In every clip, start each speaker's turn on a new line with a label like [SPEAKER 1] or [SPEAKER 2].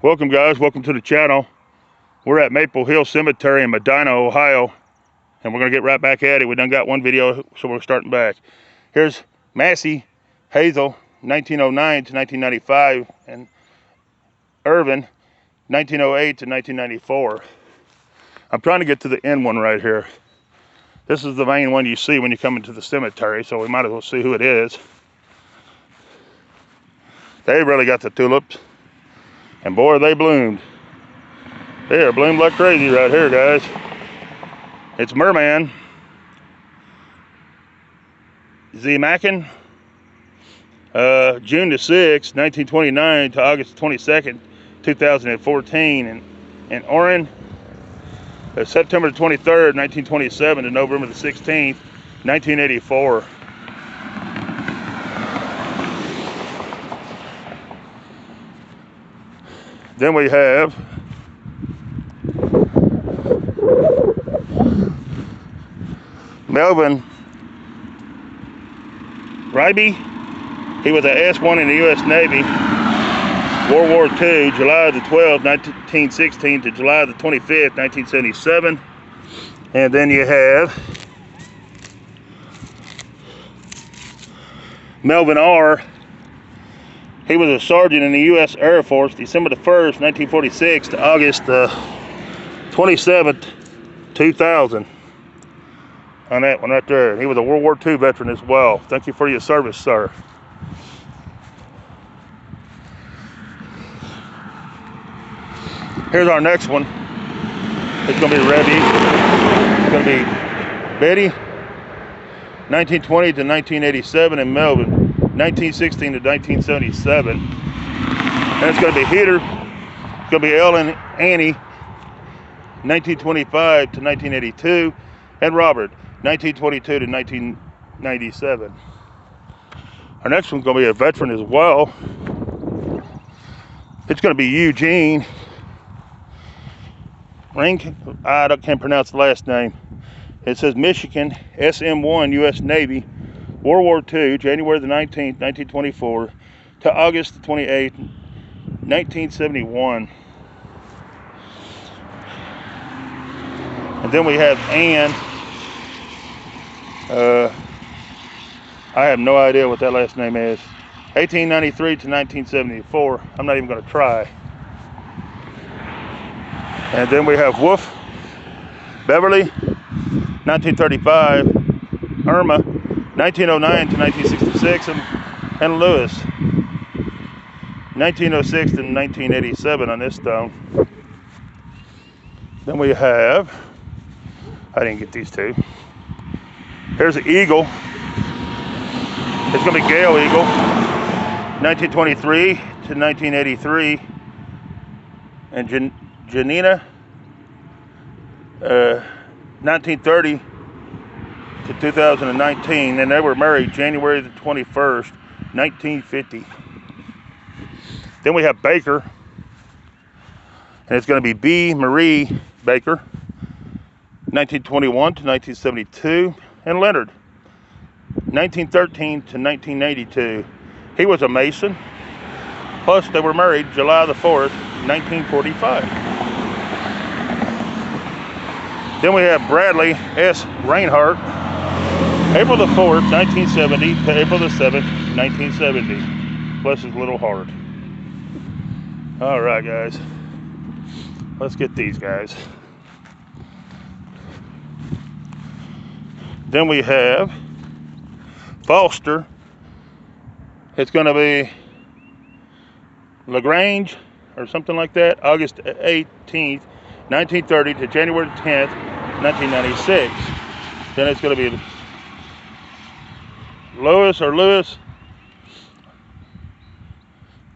[SPEAKER 1] Welcome guys, welcome to the channel. We're at Maple Hill Cemetery in Medina, Ohio, and we're gonna get right back at it. We done got one video, so we're starting back. Here's Massey Hazel, 1909 to 1995, and Irvin, 1908 to 1994. I'm trying to get to the end one right here. This is the main one you see when you come into the cemetery, so we might as well see who it is. They really got the tulips, and boy, they bloomed. They are bloomed like crazy right here, guys. It's Merman Z. Mackin, June the 6th, 1929 to August 22nd, 2014, and Oren, September 23rd, 1927 to November the 16th, 1984. Then we have Melvin Ryby. He was an S1 in the U.S. Navy, World War II, July the 12th, 1916 to July the 25th, 1977. And then you have Melvin R. He was a sergeant in the U.S. Air Force, December the 1st, 1946 to August 27th, 2000. On that one right there. He was a World War II veteran as well. Thank you for your service, sir. Here's our next one. It's going to be Rebby. It's going to be Betty, 1920 to 1987, and Melvin, 1916 to 1977. And it's going to be Heater. It's going to be Ellen Annie, 1925 to 1982, and Robert, 1922 to 1997. Our next one's going to be a veteran as well. It's going to be Eugene Ring. I can't pronounce the last name. It says Michigan, SM1, U.S. Navy, World War II, January the 19th, 1924 to August the 28th, 1971. And then we have Ann. I have no idea what that last name is. 1893 to 1974. I'm not even going to try. And then we have Wolf Beverly, 1935. Irma, 1909 to 1966, and Lewis, 1906 to 1987 on this stone. Then we have, I didn't get these two. Here's the Eagle. It's going to be Gail Eagle, 1923 to 1983, and Janina, 1930 to 2019, and they were married January the 21st, 1950. Then we have Baker, and it's going to be B. Marie Baker, 1921 to 1972, and Leonard, 1913 to 1982. He was a Mason, plus they were married July the 4th, 1945. Then we have Bradley S. Reinhardt, April the 4th, 1970 to April the 7th, 1970. Bless his little heart. All right, guys. Let's get these guys. Then we have Foster. It's going to be LaGrange or something like that. August 18th, 1930 to January 10th, 1996. Then it's going to be Lewis,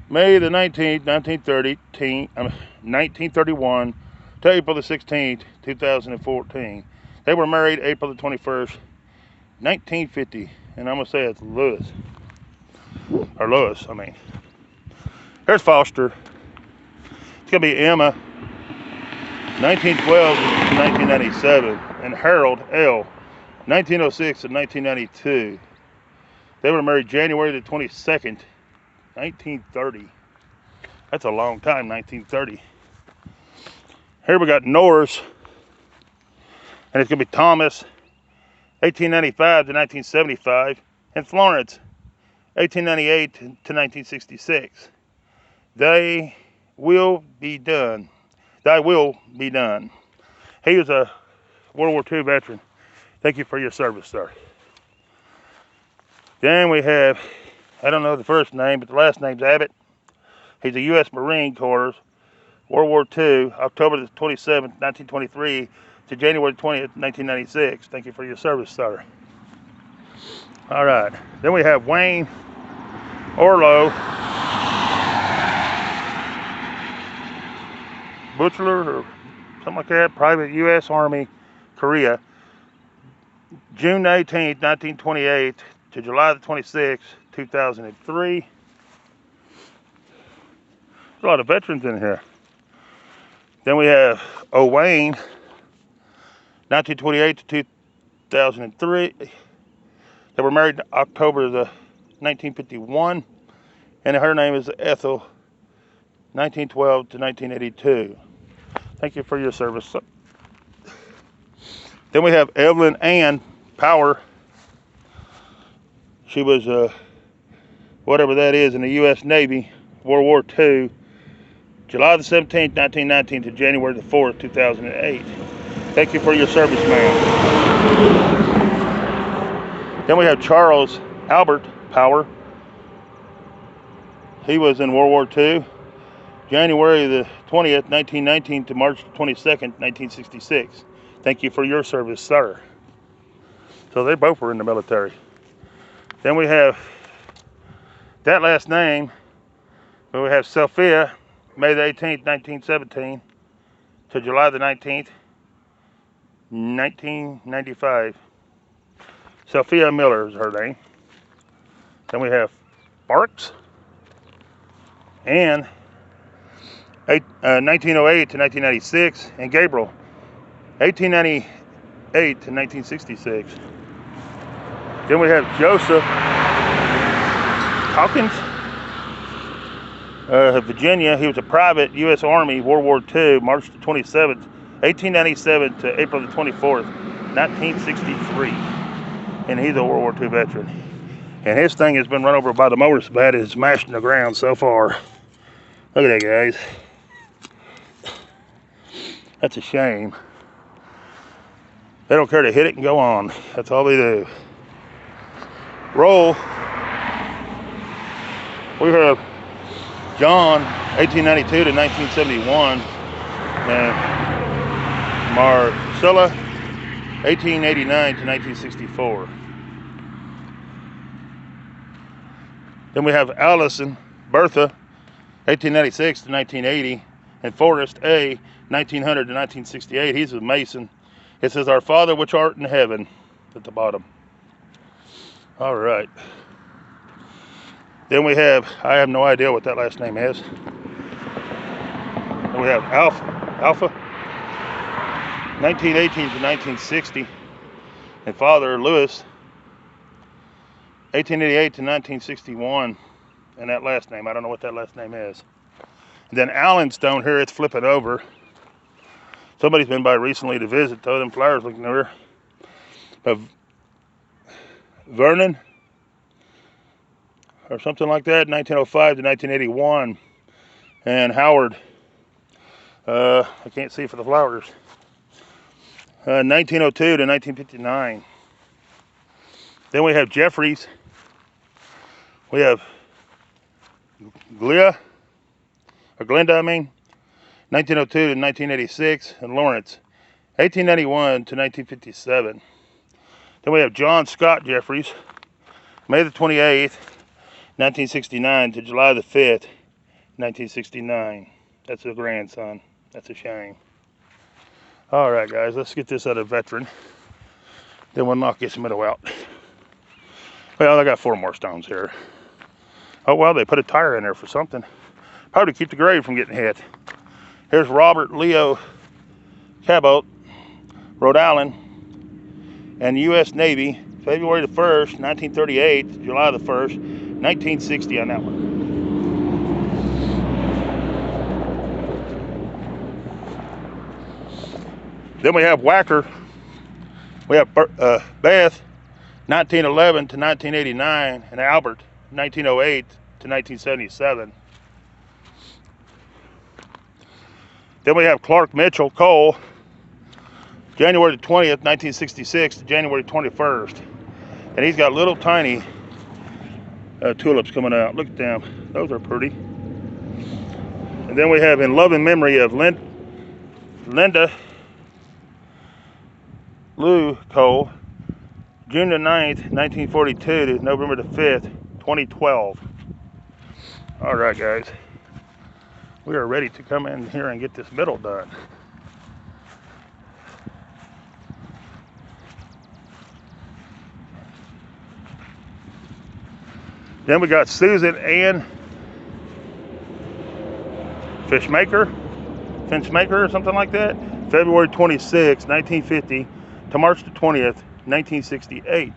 [SPEAKER 1] May the 19th, 1931 to April the 16th, 2014. They were married April the 21st, 1950. And I'm going to say it's Lewis. Or Lewis, I mean. Here's Foster. It's going to be Emma, 1912 to 1997. And Harold L., 1906 to 1992. They were married January the 22nd, 1930. That's a long time, 1930. Here we got Norris, and it's gonna be Thomas, 1895 to 1975, and Florence, 1898 to 1966. They will be done. Thy will be done. He was a World War II veteran. Thank you for your service, sir. Then we have, I don't know the first name, but the last name's Abbott. He's a U.S. Marine Corps, World War II, October the 27th, 1923 to January 20th, 1996. Thank you for your service, sir. All right. Then we have Wayne Orlow, Butcher or something like that, private U.S. Army, Korea, June 18th, 1928 to July the 26th, 2003. There's a lot of veterans in here. Then we have Owain, 1928 to 2003. They were married in October the 1951, and her name is Ethel, 1912 to 1982. Thank you for your service. Then we have Evelyn Ann Power. She was whatever that is in the U.S. Navy, World War II, July the 17th, 1919 to January the 4th, 2008. Thank you for your service, ma'am. Then we have Charles Albert Power. He was in World War II, January the 20th, 1919 to March 22nd, 1966. Thank you for your service, sir. So they both were in the military. Then we have that last name. We have Sophia, May the 18th, 1917 to July the 19th, 1995. Sophia Miller is her name. Then we have Sparks and 1908 to 1996, and Gabriel, 1898 to 1966. Then we have Joseph Hawkins, Virginia. He was a private U.S. Army, World War II, March the 27th, 1897 to April the 24th, 1963. And he's a World War II veteran. And his thing has been run over by the mower so bad it's smashed in the ground so far. Look at that, guys. That's a shame. They don't care to hit it and go on. That's all they do. Roll. We have John, 1892 to 1971, and Marcella, 1889 to 1964. Then we have Allison Bertha, 1896 to 1980, and Forrest A, 1900 to 1968. He's a Mason. It says, "Our Father which art in heaven," at the bottom. All right. Then we have, I have no idea what that last name is. Then we have Alpha, 1918 to 1960, and Father Lewis, 1888 to 1961, and that last name, I don't know what that last name is. And then Allen's down here, it's flipping over. Somebody's been by recently to visit, though, them flowers looking over. But Vernon, or something like that, 1905 to 1981. And Howard, I can't see for the flowers, 1902 to 1959. Then we have Jeffries. We have Glenda, 1902 to 1986, and Lawrence, 1891 to 1957. Then we have John Scott Jeffries, May the 28th, 1969 to July the 5th, 1969. That's a grandson. That's a shame. All right, guys, let's get this other veteran. Then we'll knock this middle out. Well, I got 4 more stones here. Oh, well, they put a tire in there for something. Probably to keep the grave from getting hit. Here's Robert Leo Cabot, Rhode Island, and U.S. Navy, February the 1st, 1938, July the 1st, 1960 on that one. Then we have Whacker. We have Beth, 1911 to 1989, and Albert, 1908 to 1977. Then we have Clark Mitchell Cole, January 20th, 1966 to January 21st. And he's got little tiny tulips coming out. Look at them. Those are pretty. And then we have in loving memory of Linda Lou Cole, June the 9th, 1942 to November the 5th, 2012. All right, guys. We are ready to come in here and get this middle done. Then we got Susan Ann Finchmaker or something like that. February 26, 1950 to March the 20th, 1968.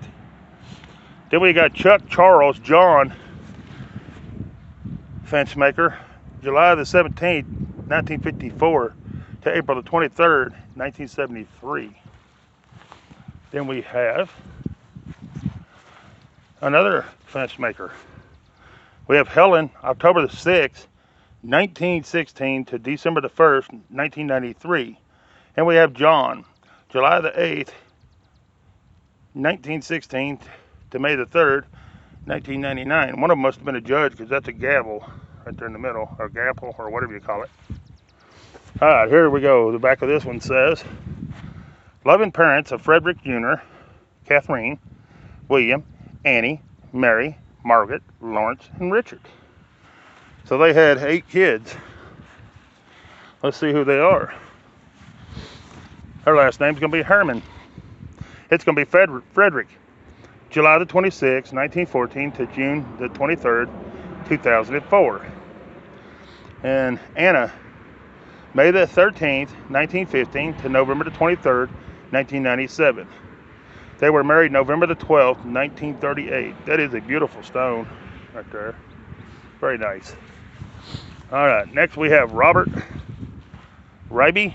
[SPEAKER 1] Then we got Chuck Charles John Finchmaker, July the 17th, 1954 to April the 23rd, 1973. Then we have another fence maker. We have Helen, October the 6th, 1916 to December the 1st, 1993. And we have John, July the 8th, 1916 to May the 3rd, 1999. One of them must have been a judge because that's a gavel right there in the middle, or gapple, or whatever you call it. All right, here we go. The back of this one says, loving parents of Frederick Jr., Catherine, William, Annie, Mary, Margaret, Lawrence, and Richard. So they had 8 kids. Let's see who they are. Her last name's going to be Herman. It's going to be Frederick. July the 26th, 1914 to June the 23rd, 2004. And Anna, May the 13th, 1915 to November the 23rd, 1997. They were married November the 12th, 1938. That is a beautiful stone right there. Very nice. All right, next we have Robert Ryby,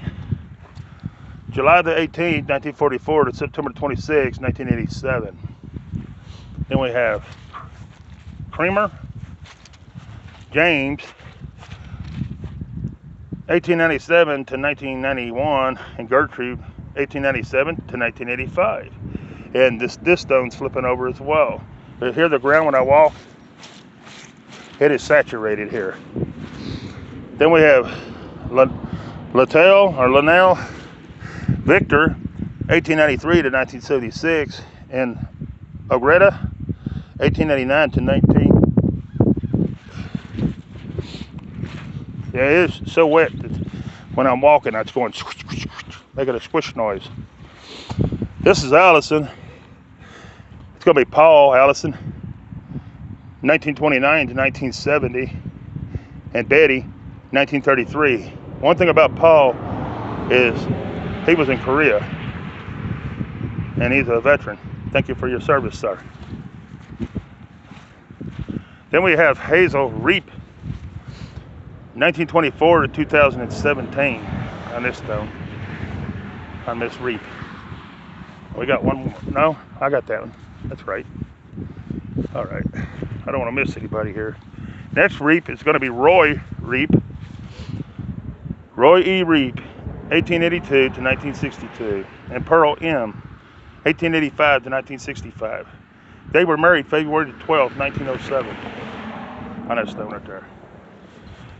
[SPEAKER 1] July the 18th, 1944 to September 26th, 1987. Then we have Creamer James, 1897 to 1991, and Gertrude, 1897 to 1985. And this stone's flipping over as well. But here the ground when I walk, it is saturated here. Then we have Linnell Victor, 1893 to 1976, and Ogretta, 1889 to 19. Yeah, it is so wet that when I'm walking, it's going making a squish noise. This is Allison. It's going to be Paul Allison, 1929 to 1970, and Betty, 1933. One thing about Paul is he was in Korea, and he's a veteran. Thank you for your service, sir. Then we have Hazel Reap, 1924 to 2017 on this stone, on this Reap. We got one more. No, I got that one. That's right. All right. I don't want to miss anybody here. Next Reap is going to be Roy Reap. Roy E. Reap, 1882 to 1962. And Pearl M., 1885 to 1965. They were married February 12, 1907. On that stone right there.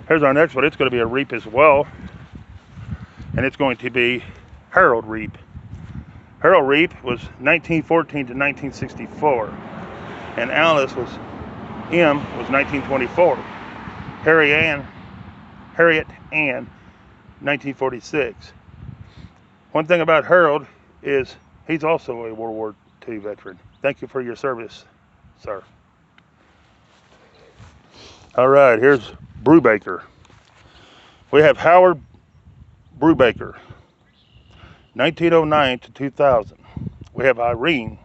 [SPEAKER 1] Here's our next one. It's going to be a Reap as well. And it's going to be Harold Reap. Harold Reap was 1914 to 1964. And Alice was 1924. Harriet Ann, 1946. One thing about Harold is he's also a World War II veteran. Thank you for your service, sir. All right, here's Brubaker. We have Howard Brubaker, 1909 to 2000. We have Irene.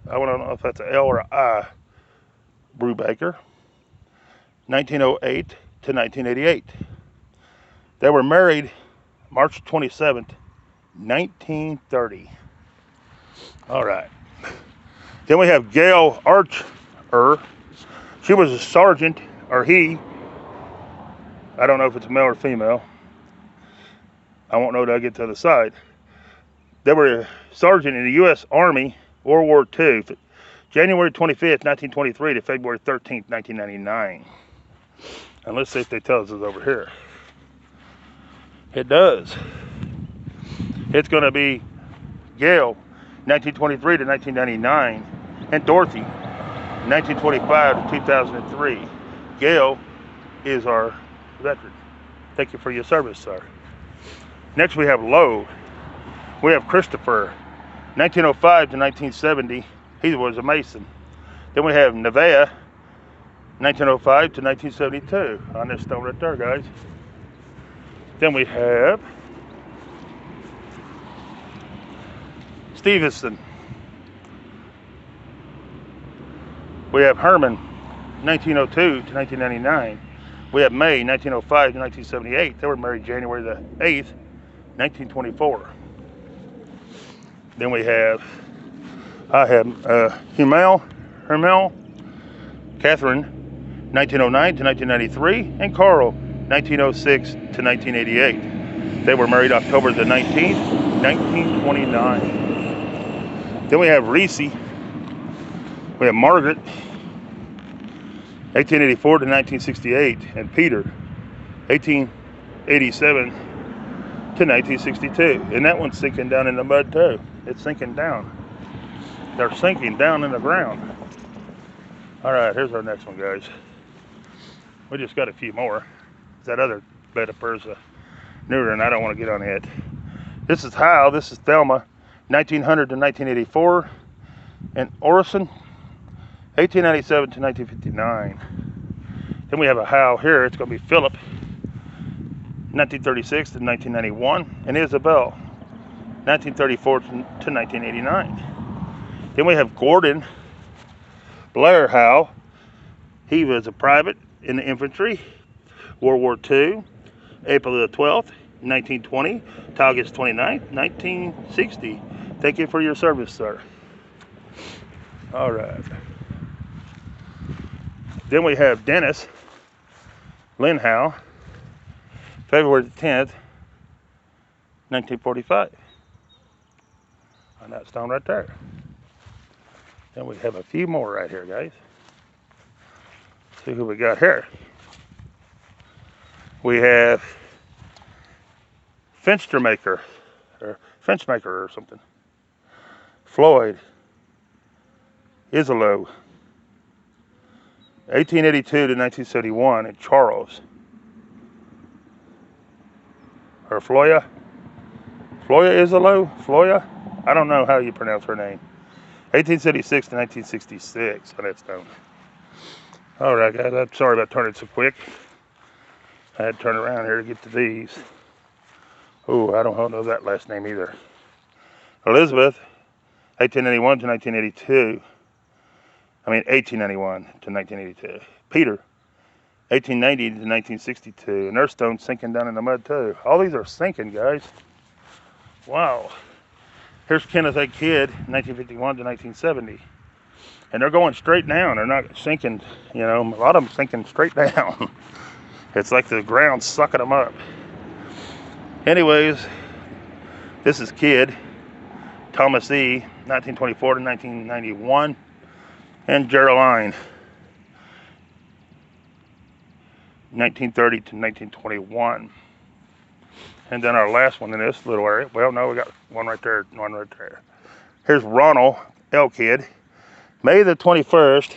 [SPEAKER 1] I want to know if that's an L or an I. Brubaker, 1908 to 1988. They were married March 27th, 1930. All right. Then we have Gail Archer. She was a sergeant, or he. I don't know if it's a male or female. I won't know till I get to the other side. They were a sergeant in the U.S. Army, World War II, January 25th, 1923 to February 13th, 1999. And let's see if they tell us it's over here. It does. It's going to be Gail, 1923 to 1999, and Dorothy, 1925 to 2003. Gail is our veteran. Thank you for your service, sir. Next we have Lowe. We have Christopher, 1905 to 1970. He was a Mason. Then we have Nevaeh, 1905 to 1972. On this stone right there, guys. Then we have Stevenson. We have Herman, 1902 to 1999. We have May, 1905 to 1978. They were married January the 8th, 1924. Then we have, Hermel, Catherine, 1909 to 1993, and Carl, 1906 to 1988. They were married October the 19th, 1929. Then we have Reese. We have Margaret, 1884 to 1968, and Peter, 1887 to 1962. And that one's sinking down in the mud too. It's sinking down. They're sinking down in the ground. All right, here's our next one, guys. We just got a few more. That other bed of furs newer, and I don't want to get on it. This is Hal. This is Thelma, 1900 to 1984, and Orison, 1897 to 1959. Then we have a Hal here. It's going to be Philip, 1936 to 1991, and Isabel, 1934 to 1989. Then we have Gordon Blair Hal. He was a private in the infantry, World War II, April the 12th, 1920 to August 29th, 1960. Thank you for your service, sir. All right. Then we have Dennis Lynn Howe, February the 10th, 1945. On that stone right there. Then we have a few more right here, guys. See who we got here. We have Fenstermaker, or Fenchmaker or something. Floyd Isolo, 1882 to 1971, and Charles, or Floya Isolo, Floya? I don't know how you pronounce her name. 1876 to 1966 on that stone. All right, guys, I'm sorry about turning so quick. I had to turn around here to get to these. Oh, I don't know that last name either. Elizabeth, 1891 to 1982. 1891 to 1982. Peter, 1890 to 1962. And their stone's sinking down in the mud too. All these are sinking, guys. Wow. Here's Kenneth A. Kidd, 1951 to 1970. And they're going straight down. They're not sinking, a lot of them sinking straight down. It's like the ground's sucking them up. Anyways, this is Kidd, Thomas E., 1924 to 1991, and Geraldine, 1930 to 1921. And then our last one in this little area, well, no, we got one right there, one right there. Here's Ronald L. Kidd, May the 21st,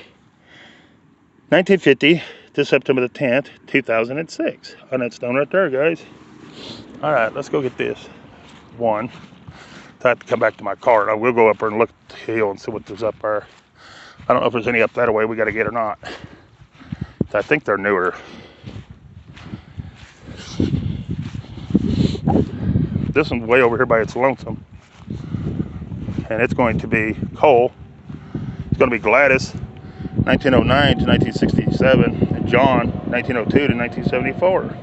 [SPEAKER 1] 1950 to September the 10th, 2006. On that stone right there, guys. All right, let's go get this one. I have to come back to my car. I will go up there and look at the hill and see what there's up there. I don't know if there's any up that way we got to get or not. I think they're newer. This one's way over here by its lonesome. And it's going to be Cole. It's going to be Gladys, 1909 to 1967. And John, 1902 to 1974.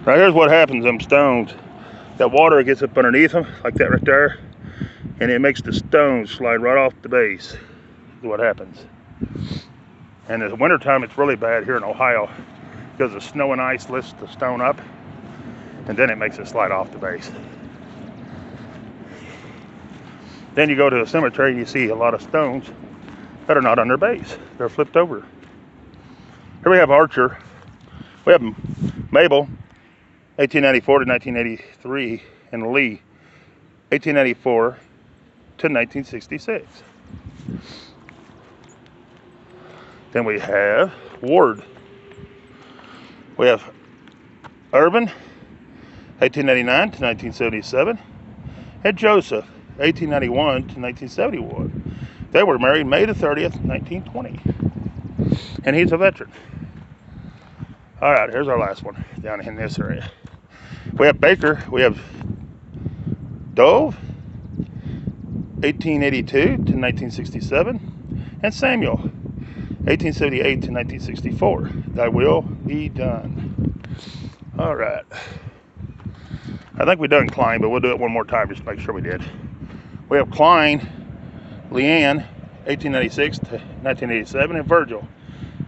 [SPEAKER 1] Now here's what happens, them stones. That water gets up underneath them, like that right there, and it makes the stones slide right off the base. Is what happens. And in the wintertime, it's really bad here in Ohio because the snow and ice lifts the stone up, and then it makes it slide off the base. Then you go to a cemetery and you see a lot of stones that are not on their base. They're flipped over. Here we have Archer. We have Mabel, 1894 to 1983, and Lee, 1894 to 1966. Then we have Ward. We have Irvin, 1889 to 1977, and Joseph, 1891 to 1971. They were married May the 30th, 1920. And he's a veteran. All right, here's our last one down in this area. We have Baker, we have Dove, 1882 to 1967, and Samuel, 1878 to 1964. Thy will be done. All right. I think we done Klein, but we'll do it one more time just to make sure we did. We have Klein, Leanne, 1896 to 1987, and Virgil,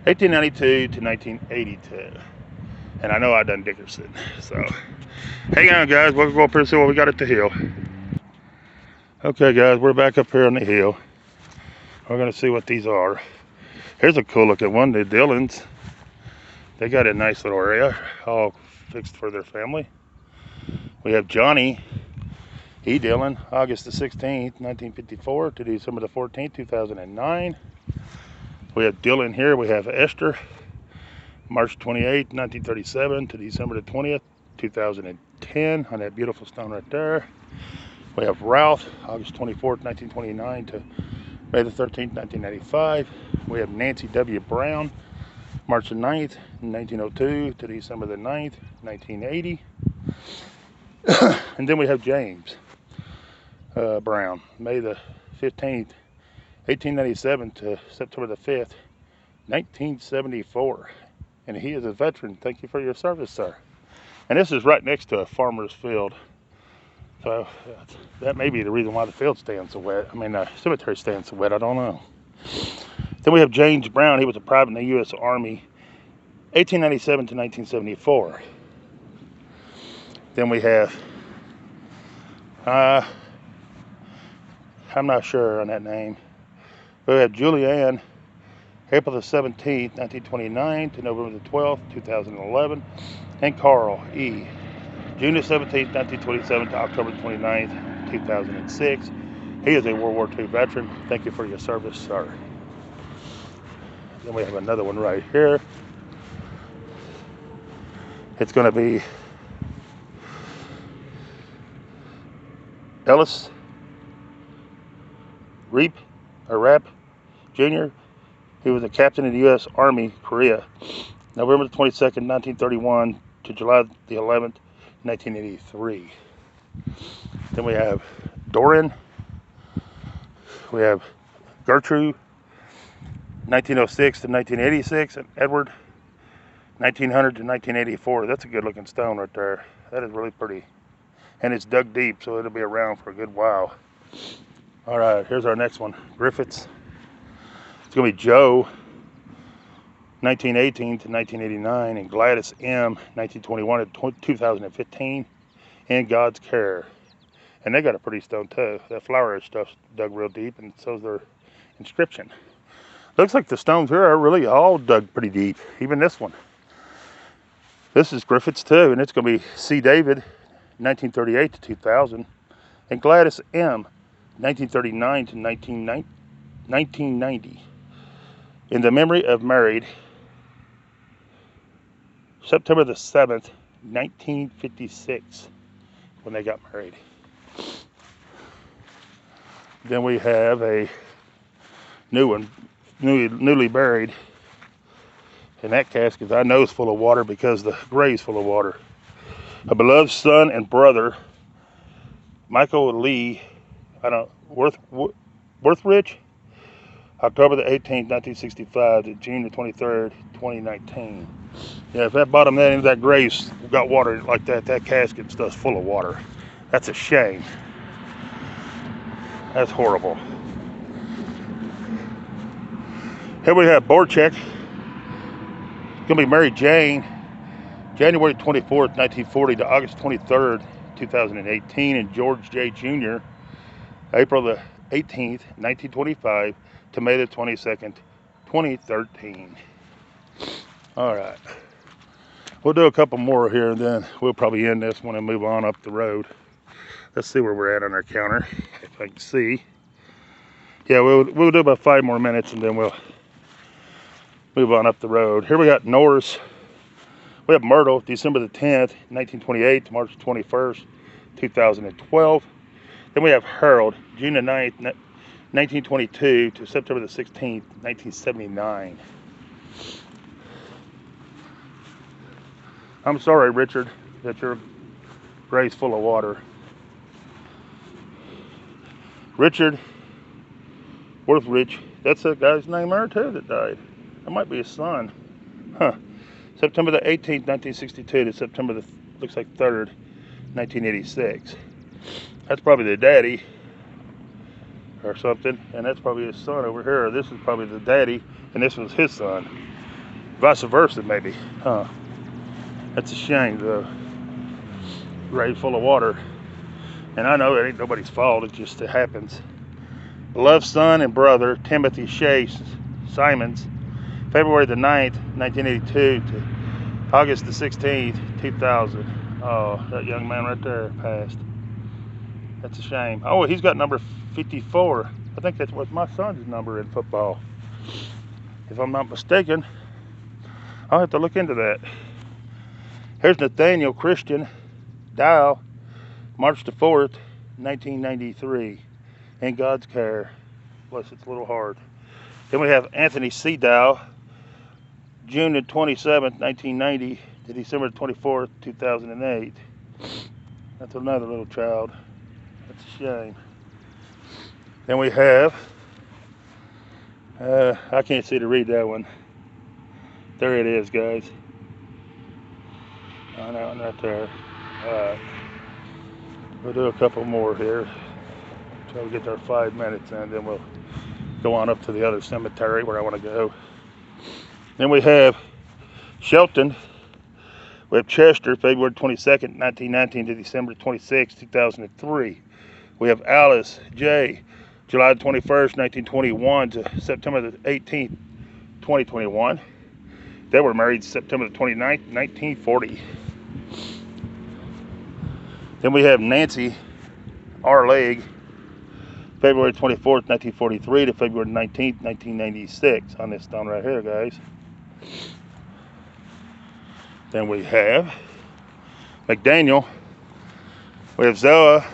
[SPEAKER 1] 1892 to 1982. And I know I done Dickerson. So hang on, guys. We'll go up here and see what we got at the hill. Okay, guys, we're back up here on the hill. We're going to see what these are. Here's a cool looking one, the Dillons. They got a nice little area all fixed for their family. We have Johnny E. Dillon, August the 16th, 1954 to December the 14th, 2009. We have Dillon here. We have Esther, March 28th, 1937 to December the 20th, 2010, on that beautiful stone right there. We have Ralph, August 24th, 1929 to May the 13th, 1995. We have Nancy W. Brown, March the 9th, 1902 to December the 9th, 1980. And then we have James Brown, May the 15th, 1897 to September the 5th, 1974. And he is a veteran. Thank you for your service, sir. And this is right next to a farmer's field. So that may be the reason why the field stands so wet. I mean, the cemetery stands so wet. I don't know. Then we have James Brown. He was a private in the U.S. Army, 1897 to 1974. Then we have, I'm not sure on that name. We have Julianne, April the 17th, 1929 to November the 12th, 2011. And Carl E., June the 17th, 1927 to October 29th, 2006. He is a World War II veteran. Thank you for your service, sir. Then we have another one right here. It's going to be Ellis Rapp Jr. He was a captain in the U.S. Army, Korea, November the 22nd, 1931 to July the 11th, 1983. Then we have Doran. We have Gertrude, 1906 to 1986, and Edward, 1900 to 1984. That's a good looking stone right there. That is really pretty. And it's dug deep, so it'll be around for a good while. All right, here's our next one. Griffiths. It's going to be Joe, 1918 to 1989, and Gladys M., 1921 to 2015, in God's Care. And they got a pretty stone too. That flower stuff's dug real deep, and so's their inscription. Looks like the stones here are really all dug pretty deep, even this one. This is Griffiths too, and it's going to be C. David, 1938 to 2000, and Gladys M., 1939 to 1990. In the memory of married September the 7th, 1956, when they got married. Then we have a new one, newly buried. And that casket, I know, is full of water because the grave's full of water. A beloved son and brother, Michael Lee, Worthridge, October the 18th, 1965 to June the 23rd, 2019. Yeah, if that bottom end of that grave got water like that, that casket stuff's full of water. That's a shame. That's horrible. Here we have Borchek. Gonna be Mary Jane, January 24th, 1940 to August 23rd, 2018, and George J. Jr., April the 18th, 1925 to May the 22nd, 2013. All right. We'll do a couple more here, and then we'll probably end this one and move on up the road. Let's see where we're at on our counter, if I can see. Yeah, we'll do about 5 more minutes, and then we'll move on up the road. Here we got Norris. We have Myrtle, December the 10th, 1928 to March 21st, 2012. Then we have Harold, June the 9th, 1922 to September the 16th, 1979. I'm sorry, Richard, that your grave's full of water. Richard Worthrich, that's the guy's name there too that died. That might be his son. Huh. September the 18th, 1962 to September the, looks like 3rd, 1986. That's probably the daddy or something, and that's probably his son over here. This is probably the daddy, and this was his son. Vice versa, maybe. Huh. That's a shame, though. Grave full of water. And I know it ain't nobody's fault, it just happens. Beloved son and brother, Timothy Shea Simons, February the 9th, 1982 to August the 16th, 2000. Oh, that young man right there passed. That's a shame. Oh, he's got number 54. I think that was my son's number in football, if I'm not mistaken. I'll have to look into that. Here's Nathaniel Christian Dial, March the 4th, 1993. In God's care. Bless, it's a little hard. Then we have Anthony C. Dow, June the 27th, 1990 to December 24th, 2008. That's another little child. That's a shame. Then we have, I can't see to read that one. There it is, guys. Oh, no, not there. We'll do a couple more here. Try to get our 5 minutes in, then we'll go on up to the other cemetery where I want to go. Then we have Shelton. We have Chester, February 22nd, 1919 to December 26, 2003. We have Alice J, July 21st, 1921 to September the 18th, 2021. They were married September the 29th, 1940. Then we have Nancy R. Legg, February 24th, 1943 to February 19th, 1996 on this stone right here, guys. Then we have McDaniel. We have Zella.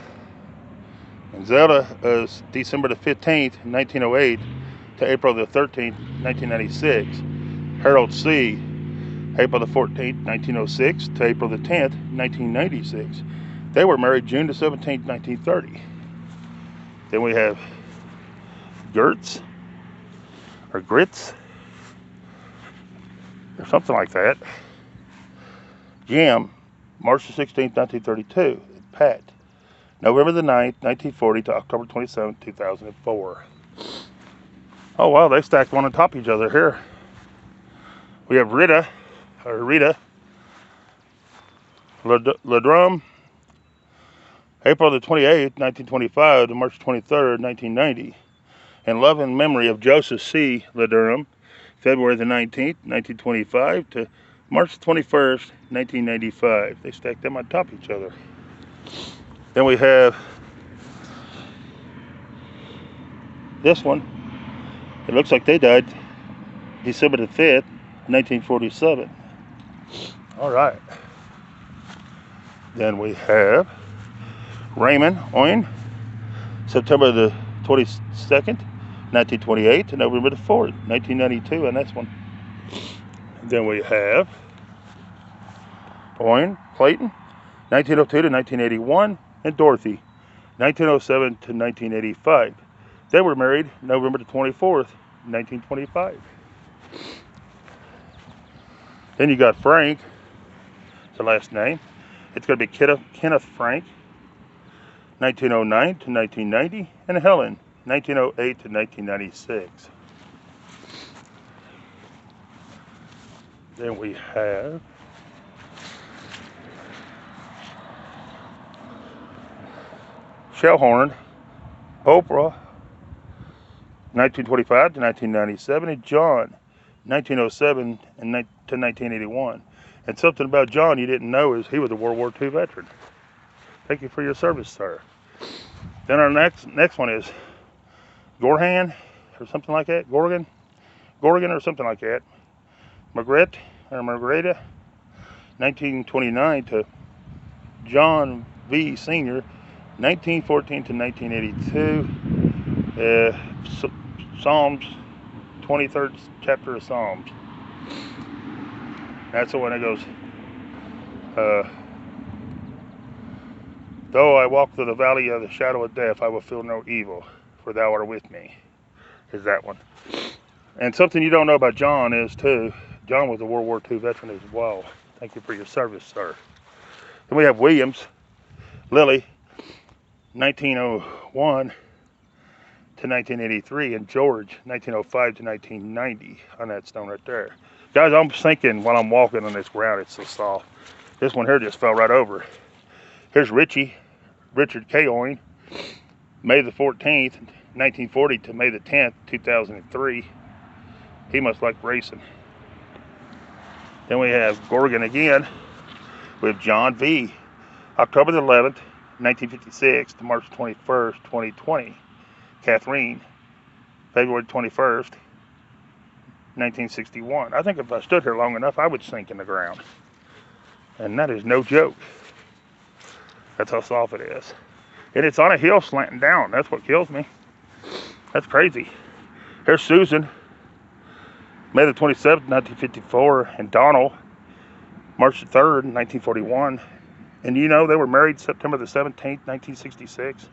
[SPEAKER 1] And Zella is December the 15th, 1908 to April the 13th, 1996. Harold C. April the 14th, 1906 to April the 10th, 1996. They were married June the 17th, 1930. Then we have Gertz, or Grits, or something like that. Jim, March the 16th, 1932. Pat, November the 9th, 1940 to October 27th, 2004. Oh, wow, they stacked one on top of each other here. We have Rita Ladrum, April the 28th, 1925 to March 23rd, 1990. In love and memory of Joseph C. Ladurham, February the 19th, 1925 to March 21st, 1995. They stacked them on top of each other. Then we have this one. It looks like they died December the 5th, 1947. All right. Then we have Raymond Owen, September the 22nd, 1928 to November the 4th, 1992 on this one. Then we have Owen Clayton, 1902 to 1981, and Dorothy, 1907 to 1985. They were married November the 24th, 1925. Then you got Frank, it's the last name. It's going to be Kenneth Frank, 1909 to 1990, and Helen, 1908 to 1996. Then we have Shellhorn, Oprah, 1925 to 1997, and John, 1907 to 1981. And something about John you didn't know is he was a World War II veteran. Thank you for your service, sir. Then our next one is Gorhan, or something like that. Gorgon, or something like that. Margaret, or Margareta, 1929 to John V. Sr., 1914 to 1982. Psalms, 23rd chapter of Psalms. That's the one that goes, though I walk through the valley of the shadow of death, I will feel no evil, for thou art with me. Is that one. And something you don't know about John is, too, John was a World War II veteran as well. Thank you for your service, sir. Then we have Williams, Lily, 1901 to 1983, and George, 1905 to 1990, on that stone right there. Guys, I'm sinking while I'm walking on this ground. It's so soft. This one here just fell right over. Here's Richard K. Owen, May the 14th, 1940 to May the 10th, 2003. He must like racing. Then we have Gorgon again with John V. October the 11th, 1956 to March 21st, 2020. Catherine, February 21st, 1961. I think if I stood here long enough, I would sink in the ground. And that is no joke. That's how soft it is. And it's on a hill slanting down. That's what kills me. That's crazy. Here's Susan, May the 27th, 1954, and Donald, March the 3rd, 1941. And you know, they were married September the 17th, 1966.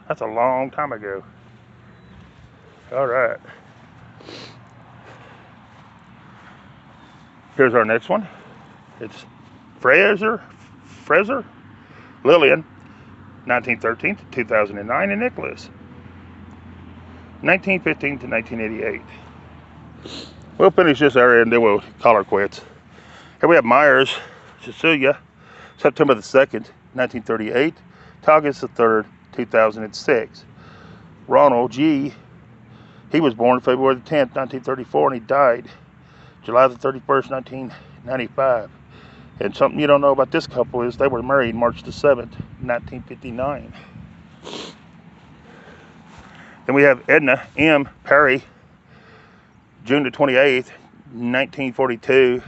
[SPEAKER 1] That's a long time ago. All right. Here's our next one. It's Fraser, Lillian, 1913 to 2009, and Nicholas, 1915 to 1988. We'll finish this area and then we'll call her quits. Here we have Myers, Cecilia, September the 2nd, 1938 to August the 3rd, 2006. Ronald G., he was born February the 10th, 1934, and he died July the 31st, 1995. And something you don't know about this couple is they were married March the 7th, 1959. Then we have Edna M. Perry, June the 28th, 1942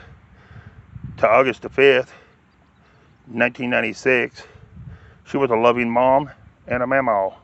[SPEAKER 1] to August the 5th, 1996. She was a loving mom and a mamaw.